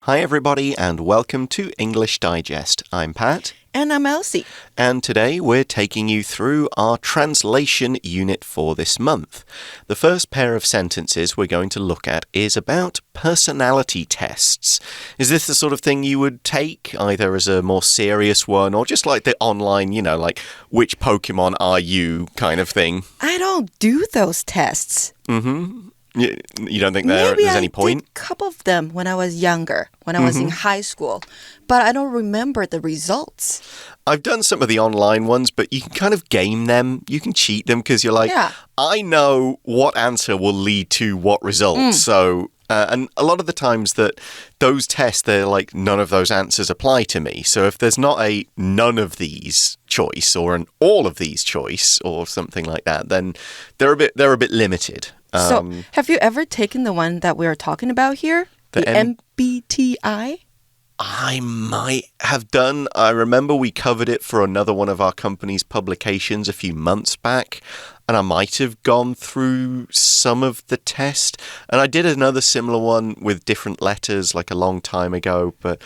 Hi everybody and welcome to English Digest. I'm Pat. And I'm Elsie. And today we're taking you through our translation unit for this month. The first pair of sentences we're going to look at is about personality tests. Is this the sort of thing you would take either as a more serious one or just like the online, like which Pokemon are you kind of thing? I don't do those tests. You don't think there's any point? Maybe I did a couple of them when I was younger, when I was in high school, but I don't remember the results. I've done some of the online ones, but you can kind of game them. You can cheat them because you're like, I know what answer will lead to what result. So, and a lot of the times that those tests, they're like, none of those answers apply to me. So if there's not a none of these choice or an all of these choice or something like that, then they're a bit limited. So, have you ever taken the one that we are talking about here? The MBTI? I might have done. I remember we covered it for another one of our company's publications a few months back, and I might have gone through some of the test. And I did another similar one with different letters like a long time ago, but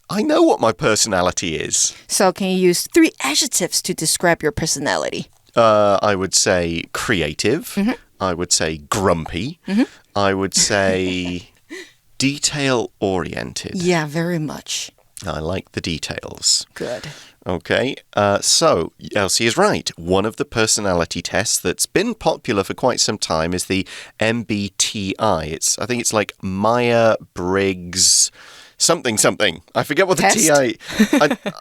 I know what my personality is. So, can you use 3 adjectives to describe your personality? I would say creative. I would say grumpy. I would say detail-oriented. Yeah, very much. I like the details. Good. Okay, so Elsie is right. One of the personality tests that's been popular for quite some time is the MBTI. I think it's like Myers-Briggs something. I forget what the TI.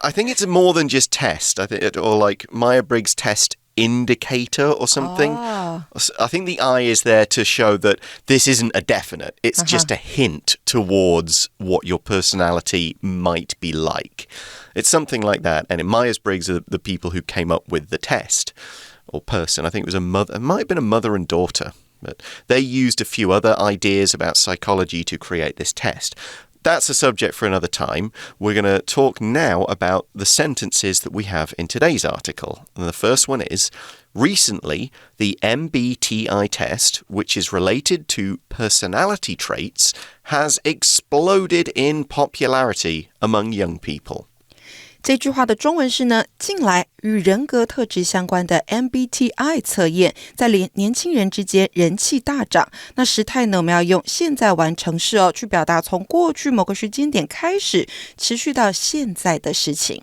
I think it's more than just test. Or like Myers-Briggs test indicator or something. I think the I is there to show that this isn't a definite. It's just a hint towards what your personality might be like. It's something like that. And Myers-Briggs are the people who came up with the test or person. I think it was it might have been a mother and daughter. But they used a few other ideas about psychology to create this test. That's a subject for another time. We're going to talk now about the sentences that we have in today's article. And the first one is, recently, the MBTI test, which is related to personality traits, has exploded in popularity among young people. 这句话的中文是呢，近来与人格特质相关的 MBTI 测验在年轻人之间人气大涨。那时态呢，我们要用现在完成式去表达从过去某个时间点开始持续到现在的事情。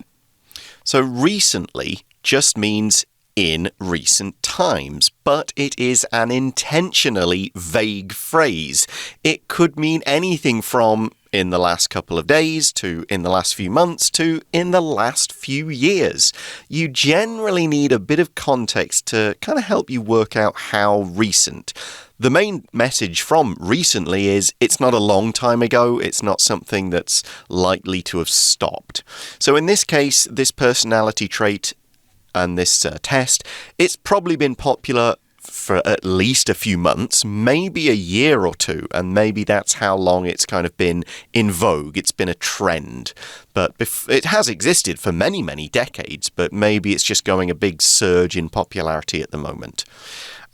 So recently just means in recent times, but it is an intentionally vague phrase. It could mean anything from in the last couple of days to in the last few months to in the last few years. You generally need a bit of context to kind of help you work out how recent. The main message from recently is it's not a long time ago. It's not something that's likely to have stopped. So in this case, this personality trait and this test, it's probably been popular for at least a few months, maybe a year or two, and maybe that's how long it's kind of been in vogue. It's been a trend, but it has existed for many, many decades, but maybe it's just going a big surge in popularity at the moment.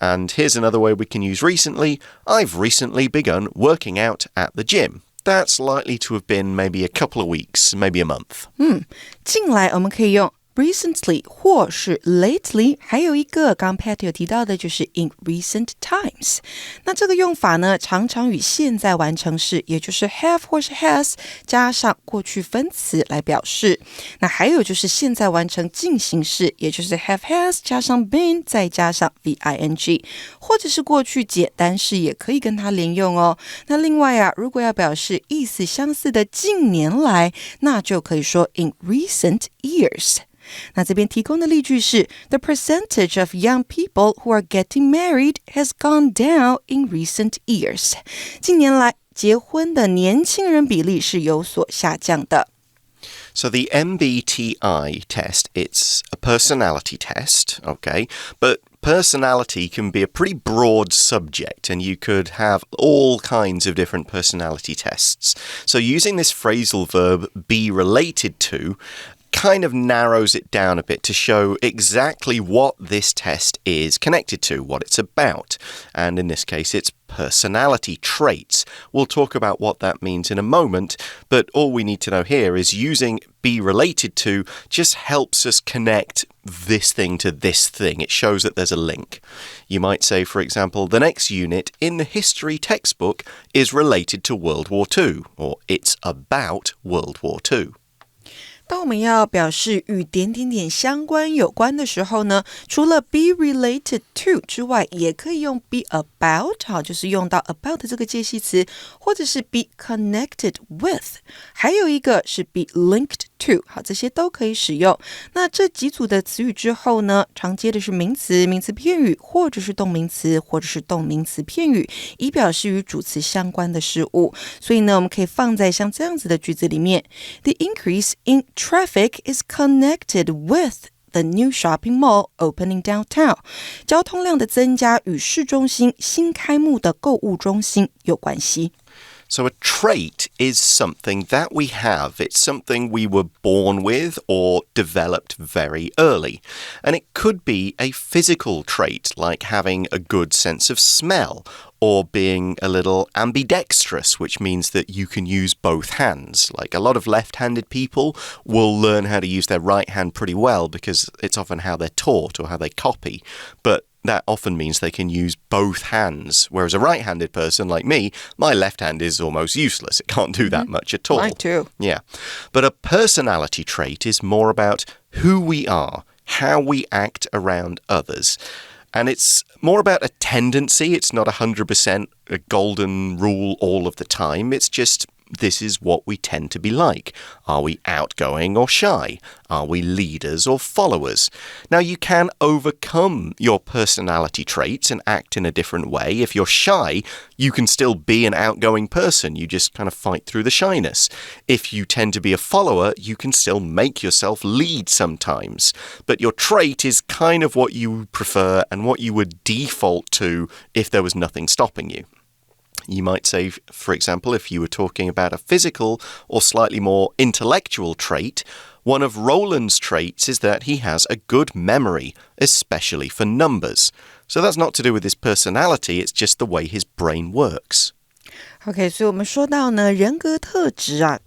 And here's another way we can use recently. I've recently begun working out at the gym. That's likely to have been maybe a couple of weeks, maybe a month. 近来我们可以用recently 或是 lately， 还有一个刚 Pat 有提到的就是 in recent times。那这个用法呢，常常与现在完成式，也就是 have 或是 has 加上过去分词来表示。那还有就是现在完成进行式，也就是 have has 加上 been 再加上 VING， 或者是过去简单式也可以跟它连用哦。那另外如果要表示意思相似的近年来，那就可以说 in recent years。那这边提供的例句是 The percentage of young people who are getting married has gone down in recent years. 近年来结婚的年轻人比例是有所下降的。So the MBTI test, it's a personality test, okay? But personality can be a pretty broad subject, and you could have all kinds of different personality tests. So using this phrasal verb be related to, kind of narrows it down a bit to show exactly what this test is connected to, what it's about. And in this case, it's personality traits. We'll talk about what that means in a moment, but all we need to know here is using be related to just helps us connect this thing to this thing. It shows that there's a link. You might say, for example, the next unit in the history textbook is related to World War II, or it's about World War II. 当我们要表示与点点点相关有关的时候呢，除了 be related to 之外，也可以用 be about， 好，就是用到 about 这个介系词，或者是 be connected with， 还有一个是 be linked to， 好，这些都可以使用。那这几组的词语之后呢，常接的是名词、名词片语，或者是动名词，或者是动名词片语，以表示与主词相关的事物。所以呢，我们可以放在像这样子的句子里面 ：The increase in traffic is connected with the new shopping mall opening downtown. 交通量的增加与市中心新开幕的购物中心有关系。So a trait is something that we have. It's something we were born with or developed very early. And it could be a physical trait, like having a good sense of smell, or being a little ambidextrous, which means that you can use both hands. Like a lot of left-handed people will learn how to use their right hand pretty well because it's often how they're taught or how they copy. But that often means they can use both hands, whereas a right-handed person like me, my left hand is almost useless. It can't do that much at all. Mine too. Yeah. But a personality trait is more about who we are, how we act around others. And it's more about a tendency. It's not 100% a golden rule all of the time. It's just this is what we tend to be like. Are we outgoing or shy? Are we leaders or followers? Now, you can overcome your personality traits and act in a different way. If you're shy, you can still be an outgoing person. You just kind of fight through the shyness. If you tend to be a follower, you can still make yourself lead sometimes. But your trait is kind of what you prefer and what you would default to if there was nothing stopping you. You might say, for example, if you were talking about a physical or slightly more intellectual trait, one of Roland's traits is that he has a good memory, especially for numbers. So that's not to do with his personality, it's just the way his brain works. OK， 所以我们说到呢，人格特质啊，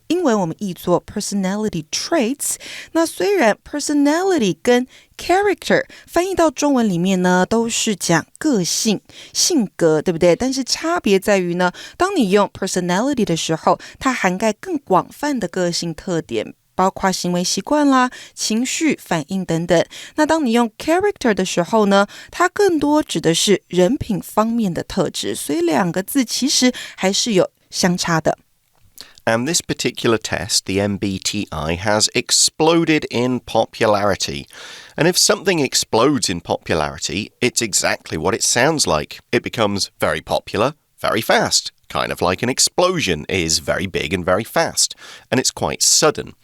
英文我们译作 personality traits。那虽然 personality 跟 character 翻译到中文里面呢，都是讲个性、性格，对不对？但是差别在于呢，当你用 personality 的时候，它涵盖更广泛的个性特点。包括行为习惯啦、情绪反应等等。那当你用 character 的时候呢，它更多指的是人品方面的特质，所以两个字其实还是有相差的。And this particular test, the MBTI, has exploded in popularity. And if something explodes in popularity, it's exactly what it sounds like. It becomes very popular, very fast.Kind of like an explosion is very big and very fast, and it's quite sudden.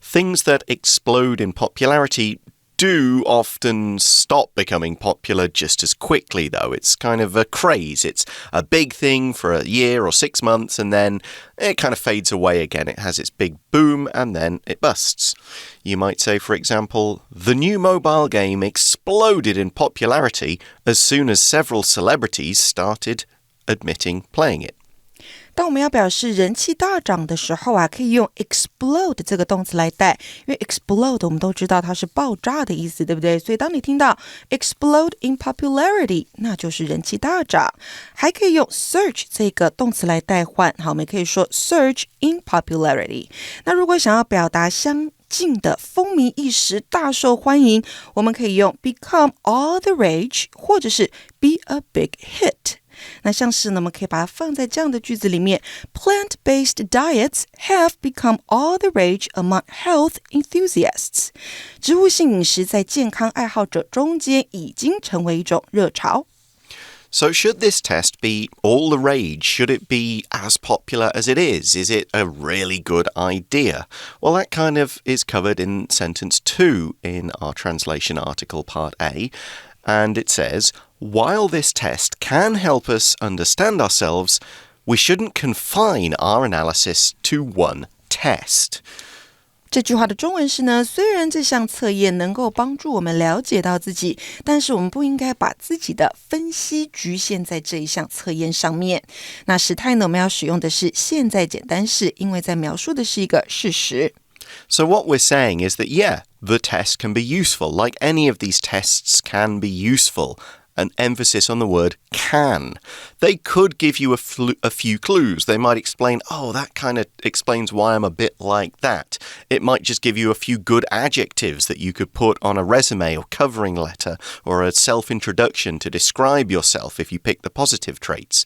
Things that explode in popularity do often stop becoming popular just as quickly, though. It's kind of a craze. It's a big thing for a year or 6 months, and then it kind of fades away again. It has its big boom, and then it busts. You might say, for example, the new mobile game exploded in popularity as soon as several celebrities started admitting playing it.当我们要表示人气大涨的时候啊，可以用 explode 这个动词来带，因为 explode 我们都知道它是爆炸的意思，对不对？所以当你听到 explode in popularity， 那就是人气大涨。还可以用 surge 这个动词来代换，好，我们可以说 surge in popularity。那如果想要表达相近的风靡一时、大受欢迎，我们可以用 become all the rage， 或者是 be a big hit。那像是呢，我们可以把它放在这样的句子里面 Plant-based diets have become all the rage among health enthusiasts. 植物性饮食在健康爱好者中间已经成为一种热潮。So should this test be all the rage? Should it be as popular as it is? Is it a really good idea? Well, that kind of is covered in sentence 2 in our translation article, part A. And it says, while this test can help us understand ourselves, we shouldn't confine our analysis to one test. 这句话的中文是呢，虽然这项测验能够帮助我们了解到自己，但是我们不应该把自己的分析局限在这一项测验上面。那时态呢，我们要使用的是现在简单式，因为在描述的是一个事实。So what we're saying is that, yeah, the test can be useful. Like any of these tests can be useful.An emphasis on the word can. They could give you a few clues. They might explain, oh, that kind of explains why I'm a bit like that. It might just give you a few good adjectives that you could put on a resume or covering letter or a self-introduction to describe yourself if you pick the positive traits.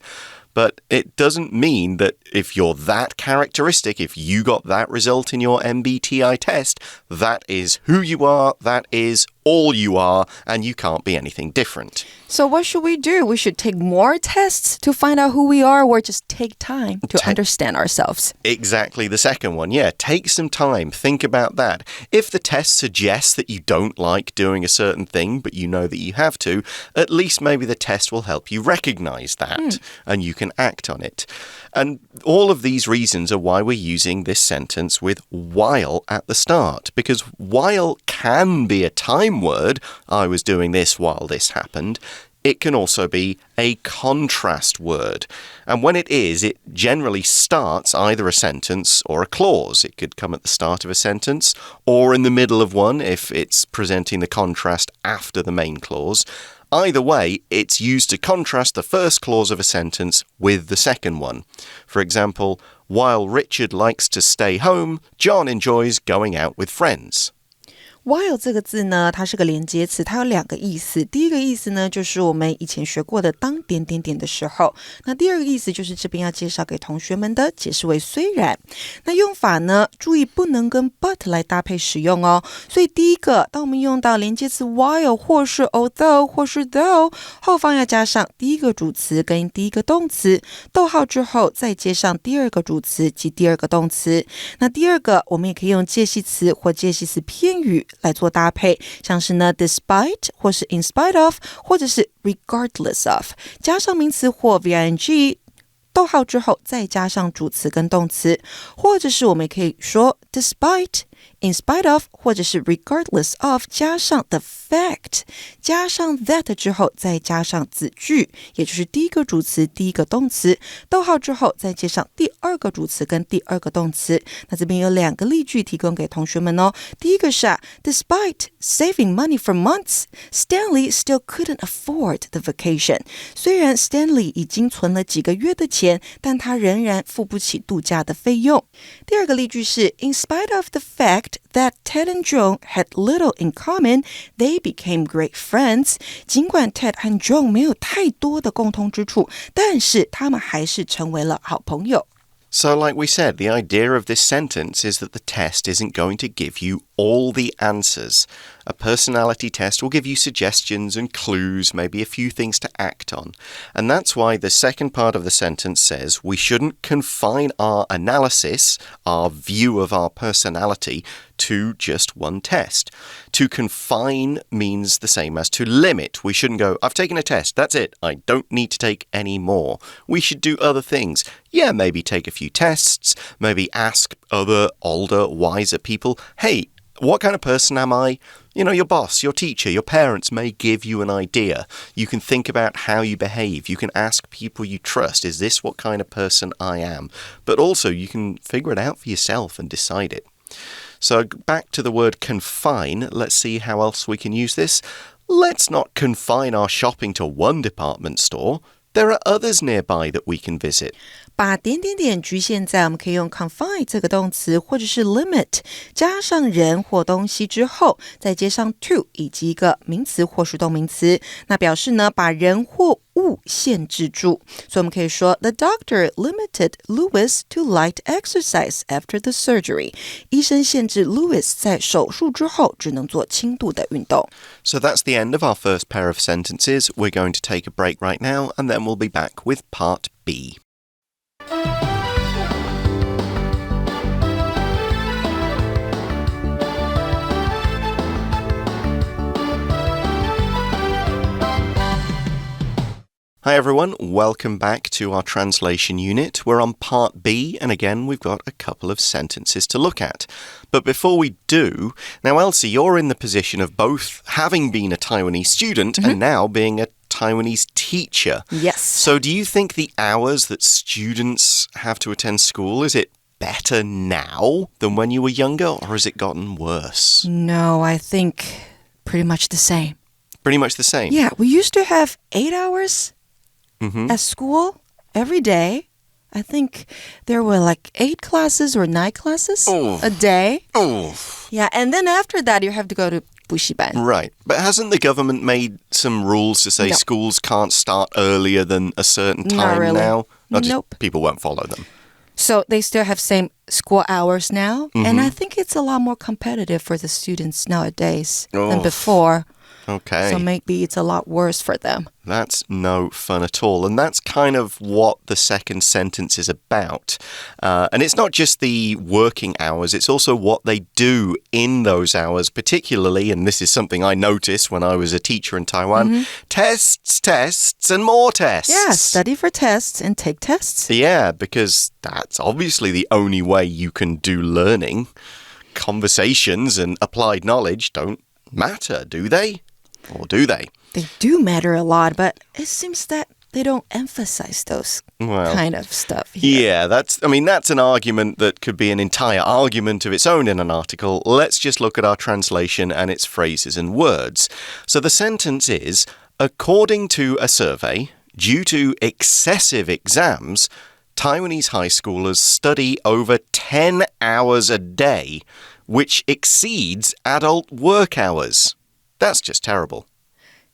But it doesn't mean that if you're that characteristic, if you got that result in your MBTI test, that is who you are, that is all you are, and you can't be anything different. So what should we do? We should take more tests to find out who we are, or just take time to understand ourselves. Exactly the second one. Yeah, take some time. Think about that. If the test suggests that you don't like doing a certain thing, but you know that you have to, at least maybe the test will help you recognize that, and you can act on it. And all of these reasons are why we're using this sentence with while at the start, because while can be a time word, I was doing this while this happened, it can also be a contrast word. And when it is, it generally starts either a sentence or a clause. It could come at the start of a sentence or in the middle of one if it's presenting the contrast after the main clause. Either way, it's used to contrast the first clause of a sentence with the second one. For example, while Richard likes to stay home, John enjoys going out with friends.While 这个字呢，它是个连接词，它有两个意思。第一个意思呢，就是我们以前学过的当点点点的时候。那第二个意思就是这边要介绍给同学们的，解释为虽然。那用法呢，注意不能跟 but 来搭配使用哦。所以第一个，当我们用到连接词 while 或是 although 或是 though， 后方要加上第一个主词跟第一个动词，逗号之后再接上第二个主词及第二个动词。那第二个，我们也可以用介系词或介系词片语来做搭配，像是呢 despite 或是 in spite of 或者是 regardless of 加上名词或 VING 逗号之后再加上主词跟动词，或者是我们也可以说 despite in spite of 或者是 regardless of 加上 the fact 加上 that 之后再加上子句，也就是第一个主词第一个动词，逗号之后再接上第二个主词跟第二个动词。那这边有两个例句提供给同学们哦。第一个是Despite saving money for months, Stanley still couldn't afford the vacation. 虽然 Stanley 已经存了几个月的钱，但他仍然付不起度假的费用。第二个例句是 In spite of the fact that Ted and Joan had little in common, they became great friends. 尽管 Ted 和 Joan 没有太多的共同之处，但是他们还是成为了好朋友。So like we said, the idea of this sentence is that the test isn't going to give you all the answers. A personality test will give you suggestions and clues, maybe a few things to act on. And that's why the second part of the sentence says we shouldn't confine our analysis, our view of our personality, to just one test. To confine means the same as to limit. We shouldn't go, I've taken a test, that's it, I don't need to take any more. We should do other things. Yeah, maybe take a few tests, maybe ask other, older, wiser people, hey, what kind of person am I? You know, your boss, your teacher, your parents may give you an idea. You can think about how you behave. You can ask people you trust, is this what kind of person I am? But also, you can figure it out for yourself and decide it. So back to the word confine, let's see how else we can use this. Let's not confine our shopping to one department store. There are others nearby that we can visit. 把点点点局限在我们可以用 confine 这个动词或者是 limit 加上人或东西之后再接上 to 以及一个名词或是动名词，那表示呢把人或物限制住。所以我们可以说 The doctor limited Louis to light exercise after the surgery. 医生限制 Louis 在手术之后只能做轻度的运动。 So that's the end of our first pair of sentences. We're going to take a break right now and then we'll be back with part B. Hi everyone, welcome back to our translation unit. We're on part B, and again we've got a couple of sentences to look at. But before we do, now Elsie, you're in the position of both having been a Taiwanese student and now being a Taiwanese teacher. Yes. So do you think the hours that students have to attend school, is it better now than when you were younger, or has it gotten worse? No, I think pretty much the same. Pretty much the same? Yeah, we used to have 8 hours at school every day. I think there were like 8 classes or 9 classes a day. Yeah, and then after that, you have to go to 补习班. Right. But hasn't the government made some rules to say schools can't start earlier than a certain time Not really. now? Nope. People won't follow them. So they still have same school hours now. And I think it's a lot more competitive for the students nowadays than before. Okay. So maybe it's a lot worse for them. That's no fun at all. And that's kind of what the second sentence is about. And it's not just the working hours, it's also what they do in those hours, particularly, and this is something I noticed when I was a teacher in Taiwan, tests, and more tests. Yeah, study for tests and take tests. Yeah, because that's obviously the only way you can do learning. Conversations and applied knowledge don't matter, do they? Or do they? They do matter a lot, but it seems that they don't emphasize those kind of stuff here. Yeah, that's an argument that could be an entire argument of its own in an article. Let's just look at our translation and its phrases and words. So the sentence is, according to a survey, due to excessive exams, Taiwanese high schoolers study over 10 hours a day, which exceeds adult work hours. That's just terrible.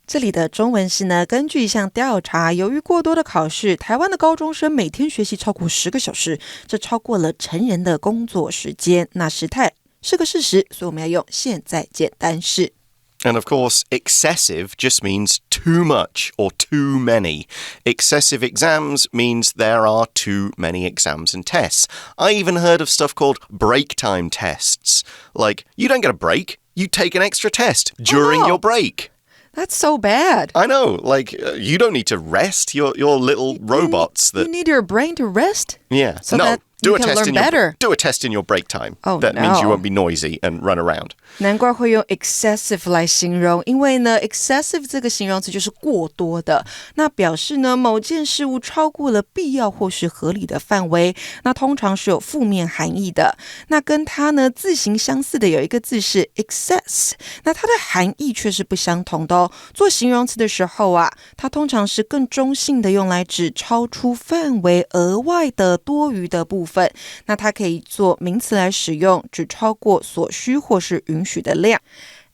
这里的中文是呢，根据一项调查，由于过多的考试，台湾的高中生每天学习超过10个小时，这超过了成人的工作时间。那时态是个事实，所以我们要用现在简单式。And of course, excessive just means too much or too many. Excessive exams means there are too many exams and tests. I even heard of stuff called break time tests. Like, you don't get a break, you take an extra test during your break. That's so bad. I know, like, you don't need to rest. You're little robots that... You need your brain to rest? Yeah. So that you can learn better. Do a test in your break time. Oh, that means you won't be noisy and run around. 难怪会用 excessive 来形容，因为呢 excessive 这个形容词就是过多的，那表示呢某件事物超过了必要或是合理的范围，那通常是有负面含义的。那跟它呢字形相似的有一个字是 excess， 那它的含义却是不相同的哦。做形容词的时候啊，它通常是更中性的用来指超出范围额外的多余的部分，那它可以做名词来使用，指超过所需或是允许的量。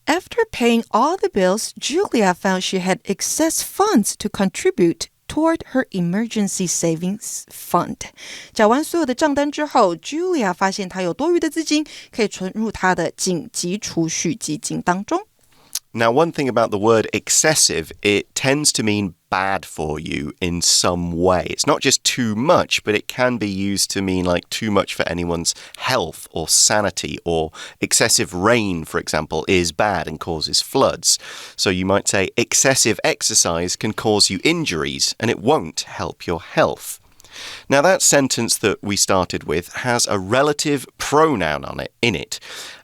After paying all the bills, Julia found she had excess funds to contribute toward her emergency savings fund. 缴完所有的账单之后 Julia 发现她有多余的资金可以存入她的紧急储蓄基金当中。Now, one thing about the word excessive, it tends to mean bad for you in some way. It's not just too much, but it can be used to mean like too much for anyone's health or sanity, or excessive rain, for example, is bad and causes floods. So you might say excessive exercise can cause you injuries and it won't help your health. Now, that sentence that we started with has a relative pronoun in it,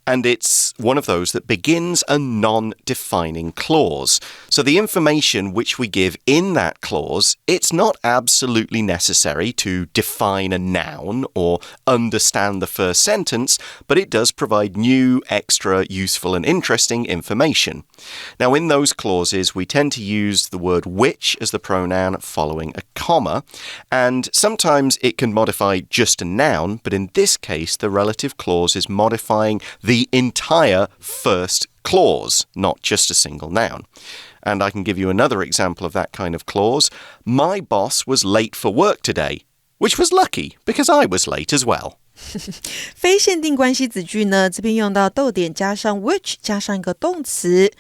and it's one of those that begins a non-defining clause. So the information which we give in that clause, it's not absolutely necessary to define a noun or understand the first sentence, but it does provide new, extra, useful and interesting information. Now, in those clauses, we tend to use the word which as the pronoun following a comma, and sometimes it can modify just a noun, but in this case, the relative clause is modifying the entire first clause, not just a single noun. And I can give you another example of that kind of clause. My boss was late for work today, which was lucky because I was late as well. 非限定关系子句呢，这边用到逗点加上 which 加上一个动词，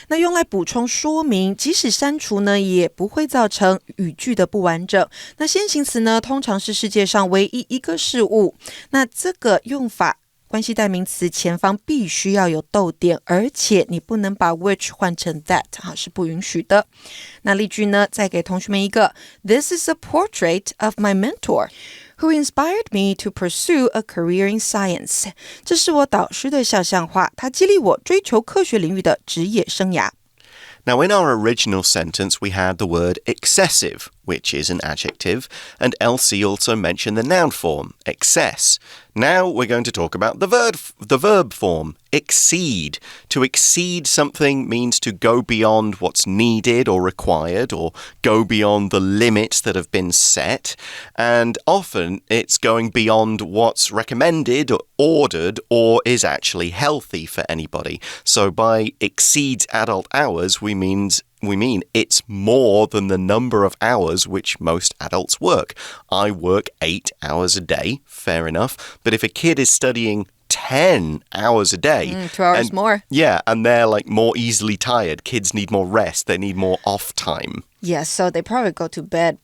那用来补充说明，即使删除呢也不会造成语句的不完整。那先行词呢通常是世界上唯一一个事物，那这个用法关系代名词前方必须要有逗点，而且你不能把 which 换成 that 是不允许的。那例句呢，再给同学们一个 This is a portrait of my mentor who inspired me to pursue a career in science. 这是我导师的肖像画，他激励我追求科学领域的职业生涯。Now, in our original sentence, we had the word excessive, which is an adjective, and Elsie also mentioned the noun form, excess. Now we're going to talk about the verb form, exceed. To exceed something means to go beyond what's needed or required, or go beyond the limits that have been set. And often it's going beyond what's recommended or ordered or is actually healthy for anybody. So by exceeds adult hours, we mean it's more than the number of hours which most adults work. I work 8 hours a day, fair enough. But if a kid is studying 10 hours a day... 2 hours more. Yeah, and they're like more easily tired. Kids need more rest. They need more off time. Yeah, so they probably go to bed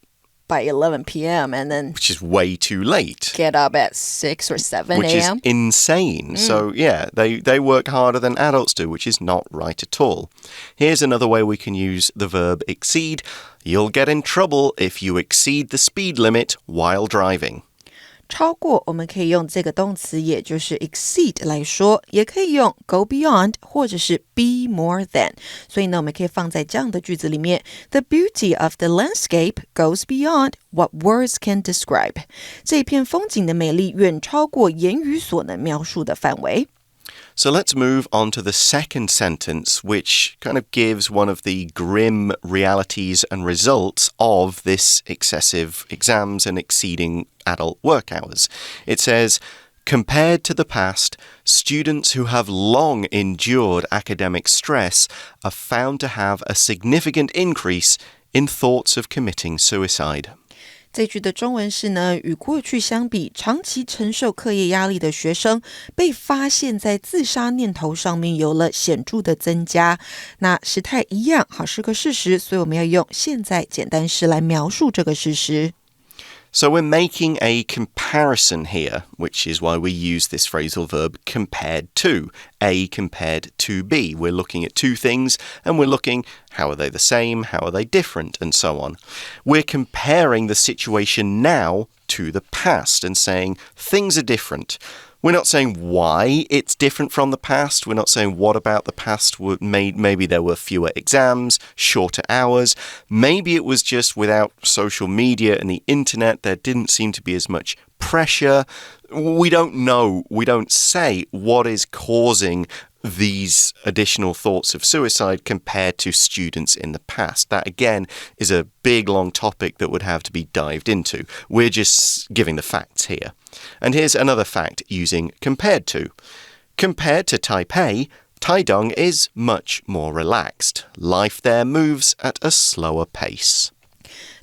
by 11 p.m. and then... Which is way too late. Get up at 6 or 7 a.m. Which is insane. So, yeah, they work harder than adults do, which is not right at all. Here's another way we can use the verb exceed. You'll get in trouble if you exceed the speed limit while driving. 超过我们可以用这个动词，也就是 exceed 来说，也可以用 go beyond 或者是 be more than。所以呢，我们可以放在这样的句子里面 The beauty of the landscape goes beyond what words can describe. 这一片风景的美丽远超过言语所能描述的范围。So let's move on to the second sentence, which kind of gives one of the grim realities and results of this excessive exams and exceeding adult work hours. It says, compared to the past, students who have long endured academic stress are found to have a significant increase in thoughts of committing suicide. 这句的中文是呢，与过去相比，长期承受课业压力的学生被发现在自杀念头上面有了显著的增加。那时态一样，是个事实，所以我们要用现在简单式来描述这个事实。So we're making a comparison here, which is why we use this phrasal verb compared to, A compared to B. We're looking at two things and we're looking, how are they the same, how are they different, and so on. We're comparing the situation now to the past and saying things are different. We're not saying why it's different from the past. We're not saying what about the past maybe there were fewer exams, shorter hours. Maybe it was just without social media and the internet, there didn't seem to be as much pressure. We don't know. We don't say what is causing these additional thoughts of suicide compared to students in the past. That, again, is a big, long topic that would have to be dived into. We're just giving the facts here. And here's another fact using compared to. Compared to Taipei, Taidong is much more relaxed. Life there moves at a slower pace.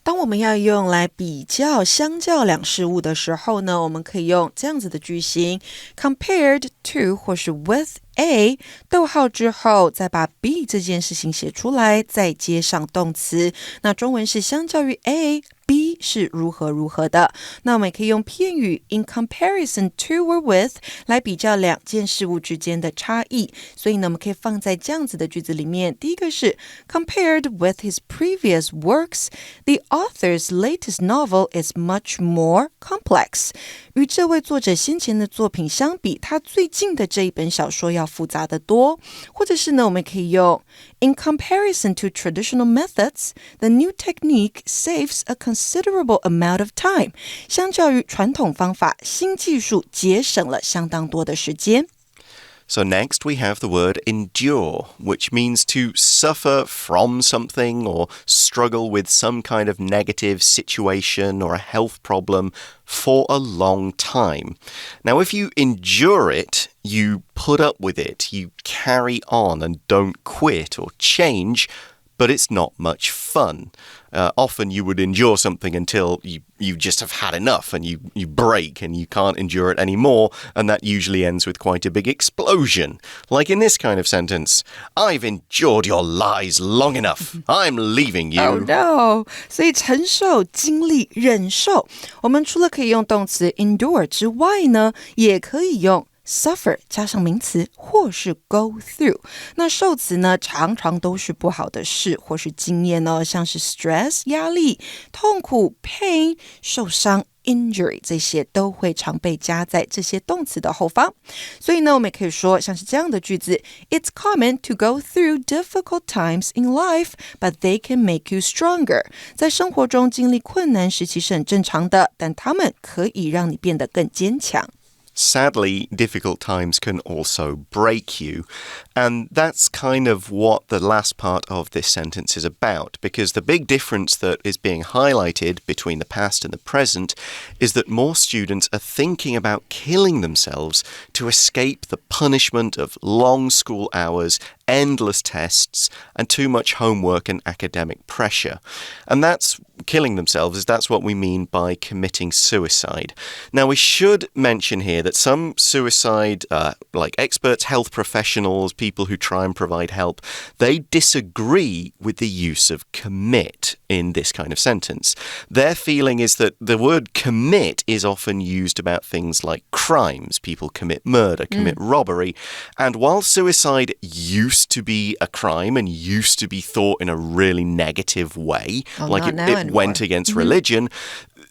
当我们要用来比较相较两事物的时候呢，我们可以用这样子的句型 compared to 或是 with A 逗号之后再把 B 这件事情写出来，再接上动词。那中文是相较于 A B 是如何如何的。那我们也可以用片语 in comparison to or with 来比较两件事物之间的差异。所以呢，我们可以放在这样子的句子里面。第一个是 compared with his previous works, the author's latest novel is much more complex. 与这位作者先前的作品相比，他最近的这一本小说要复杂得多。或者是呢，我们可以用 in comparison to traditional methods, the new technique saves a considerable amount of time. 相较于传统方法，新技术节省了相当多的时间。So next we have the word endure, which means to suffer from something or struggle with some kind of negative situation or a health problem for a long time. Now, if you endure it, you put up with it, you carry on and don't quit or change, but it's not much fun. Often you would endure something until you just have had enough and you break and you can't endure it anymore, and that usually ends with quite a big explosion. Like in this kind of sentence, I've endured your lies long enough. I'm leaving you. Oh no! 所以承受、经历、忍受，我们除了可以用动词 endure 之外呢，也可以用 suffer 加上名词或是 go through， 那受词呢常常都是不好的事或是经验哦，像是 stress 压力、痛苦 pain 受伤injury 这些都会常被加在这些动词的后方，所以呢我们也可以说像是这样的句子 It's common to go through difficult times in life, but they can make you stronger 在生活中经历困难时期是很正常的，但他们可以让你变得更坚强。Sadly, difficult times can also break you. And that's kind of what the last part of this sentence is about, because the big difference that is being highlighted between the past and the present is that more students are thinking about killing themselves to escape the punishment of long school hours, endless tests, and too much homework and academic pressure. And that's killing themselves, that's what we mean by committing suicide. Now, we should mention here that some suicide, like experts, health professionals, people who try and provide help, they disagree with the use of commit in this kind of sentence. Their feeling is that the word commit is often used about things like crimes. People commit murder, commit robbery. And while suicide used to be a crime and used to be thought in a really negative way, like it went against religion,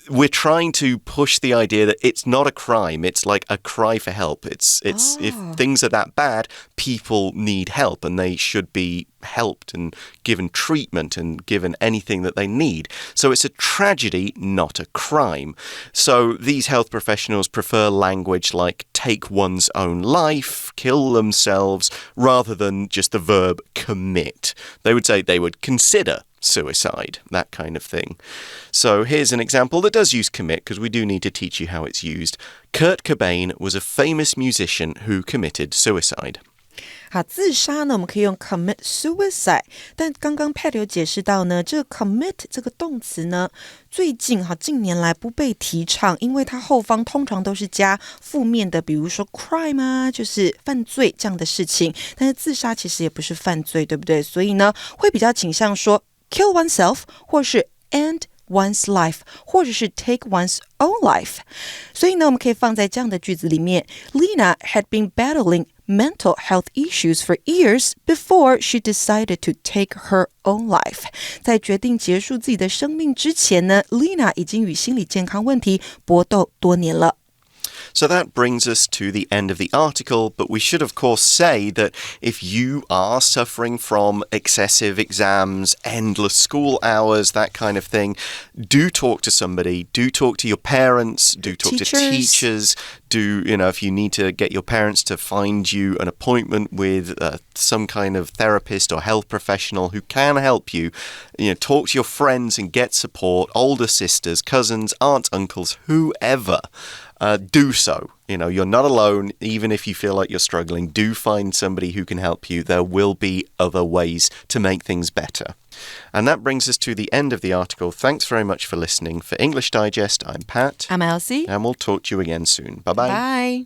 we're trying to push the idea that it's not a crime. It's like a cry for help. If things are that bad, people need help and they should be helped and given treatment and given anything that they need. So it's a tragedy, not a crime. So these health professionals prefer language like take one's own life, kill themselves, rather than just the verb commit. They would say they would consider suicide, that kind of thing. So here's an example that does use commit, because we do need to teach you how it's used. Kurt Cobain was a famous musician who committed suicide. 好，自杀呢我们可以用 commit suicide， 但刚刚 Pat 有解释到呢，这个 commit 这个动词呢最近近年来不被提倡，因为它后方通常都是加负面的，比如说 crime 啊，就是犯罪这样的事情，但是自杀其实也不是犯罪，对不对？所以呢会比较倾向说 kill oneself 或是 end one's life 或者是 take one's own life， 所以呢我们可以放在这样的句子里面 Lena had been battling mental health issues for years before she decided to take her own life. 在决定结束自己的生命之前呢 Lena 已经与心理健康问题搏斗多年了。So that brings us to the end of the article, but we should of course say that if you are suffering from excessive exams, endless school hours, that kind of thing, do talk to somebody, do talk to your parents, do talk to teachers, if you need to get your parents to find you an appointment with some kind of therapist or health professional who can help you, talk to your friends and get support, older sisters, cousins, aunts, uncles, whoever. Do so. You're not alone. Even if you feel like you're struggling, do find somebody who can help you. There will be other ways to make things better. And that brings us to the end of the article. Thanks very much for listening. For English Digest, I'm Pat. I'm Elsie. And we'll talk to you again soon. Bye-bye. Bye.